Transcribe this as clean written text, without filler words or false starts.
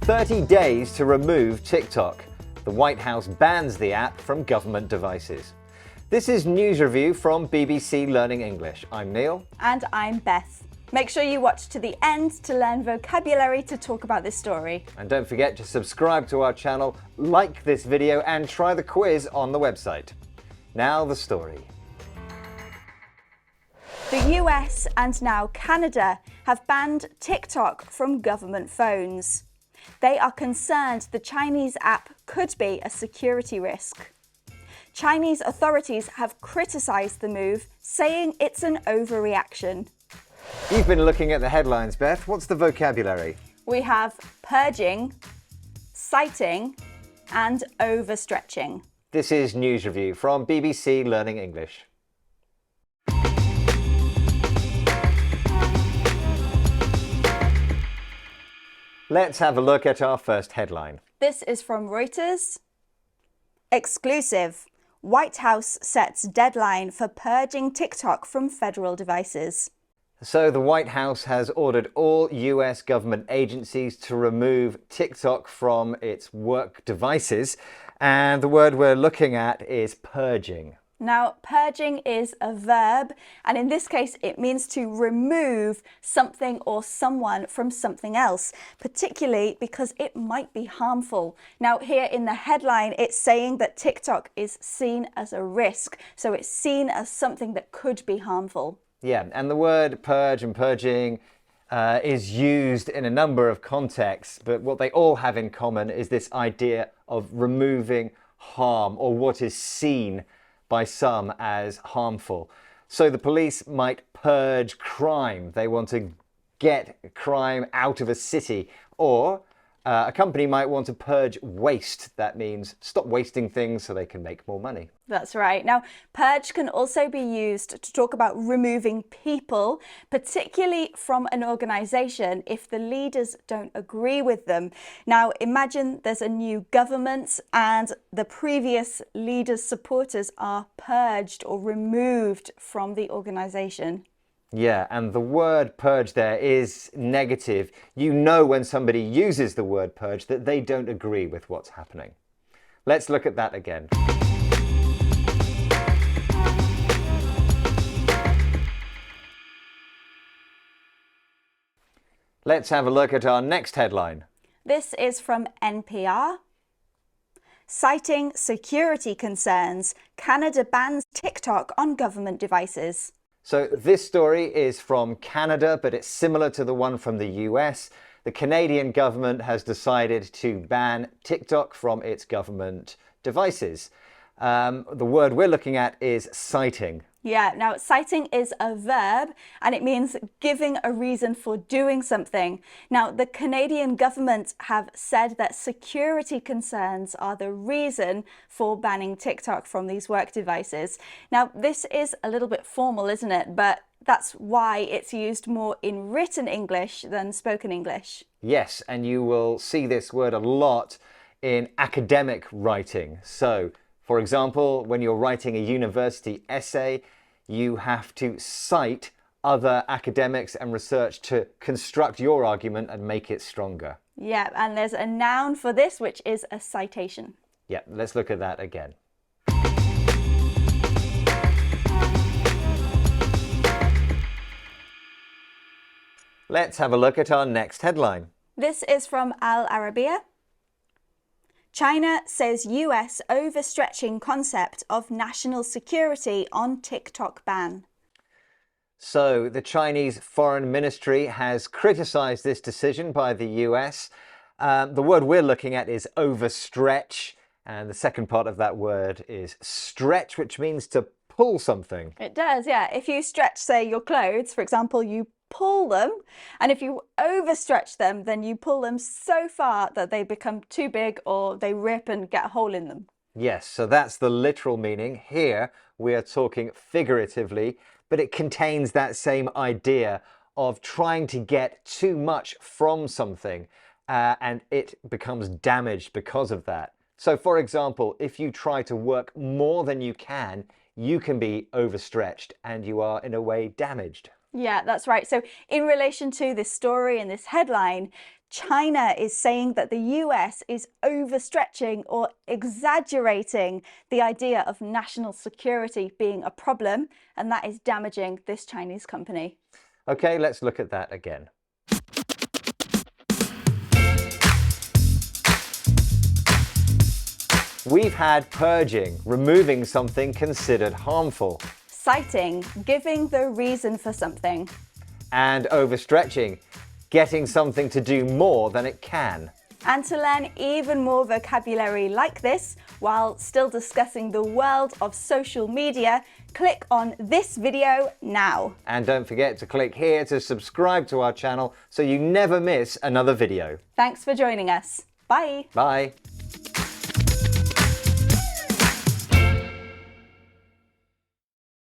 30 days to remove TikTok. The White House bans the app from government devices. This is News Review from BBC Learning English. I'm Neil. And I'm Beth. Make sure you watch to the end to learn vocabulary to talk about this story. And don't forget to subscribe to our channel, like this video, and try the quiz on the website. Now the story. The US and now Canada have banned TikTok from government phones. They are concerned the Chinese app could be a security risk. Chinese authorities have criticised the move, saying it's an overreaction. You've been looking at the headlines, Beth. What's the vocabulary? We have purging, citing, and overstretching. This is News Review from BBC Learning English. Let's have a look at our first headline. This is from Reuters. Exclusive. White House sets deadline for purging TikTok from federal devices. So the White House has ordered all US government agencies to remove TikTok from its work devices. And the word we're looking at is purging. Now, purging is a verb, and in this case, it means to remove something or someone from something else, particularly because it might be harmful. Now, here in the headline, it's saying that TikTok is seen as a risk, so it's seen as something that could be harmful. Yeah, and the word purge and purging is used in a number of contexts, but what they all have in common is this idea of removing harm or what is seen by some as harmful. So the police might purge crime. They want to get crime out of a city. Or a company might want to purge waste. That means stop wasting things so they can make more money. That's right. Now, purge can also be used to talk about removing people, particularly from an organisation if the leaders don't agree with them. Now, imagine there's a new government and the previous leaders' supporters are purged or removed from the organisation. Yeah, and the word purge there is negative. You know when somebody uses the word purge that they don't agree with what's happening. Let's look at that again. Let's have a look at our next headline. This is from NPR. Citing security concerns, Canada bans TikTok on government devices. So this story is from Canada, but it's similar to the one from the US. The Canadian government has decided to ban TikTok from its government devices. The word we're looking at is citing. Yeah, now citing is a verb and it means giving a reason for doing something. Now, the Canadian government have said that security concerns are the reason for banning TikTok from these work devices. Now, this is a little bit formal, isn't it? But that's why it's used more in written English than spoken English. Yes, and you will see this word a lot in academic writing. So, for example, when you're writing a university essay, you have to cite other academics and research to construct your argument and make it stronger. Yeah, and there's a noun for this, which is a citation. Yeah, let's look at that again. Let's have a look at our next headline. This is from Al Arabiya. China says US overstretching concept of national security on TikTok ban. So the Chinese Foreign Ministry has criticized this decision by the US. The word we're looking at is overstretch, and the second part of that word is stretch, which means to pull something. It does, yeah. If you stretch, say, your clothes, for example, you pull them, and if you overstretch them, then you pull them so far that they become too big or they rip and get a hole in them. Yes, so that's the literal meaning. Here we are talking figuratively, but it contains that same idea of trying to get too much from something and it becomes damaged because of that. So for example, if you try to work more than you can be overstretched and you are in a way damaged. Yeah, that's right. So in relation to this story and this headline, China is saying that the US is overstretching or exaggerating the idea of national security being a problem, and that is damaging this Chinese company. Okay, let's look at that again. We've had purging, removing something considered harmful. Citing, giving the reason for something. And overstretching, getting something to do more than it can. And to learn even more vocabulary like this, while still discussing the world of social media, click on this video now. And don't forget to click here to subscribe to our channel so you never miss another video. Thanks for joining us. Bye. Bye.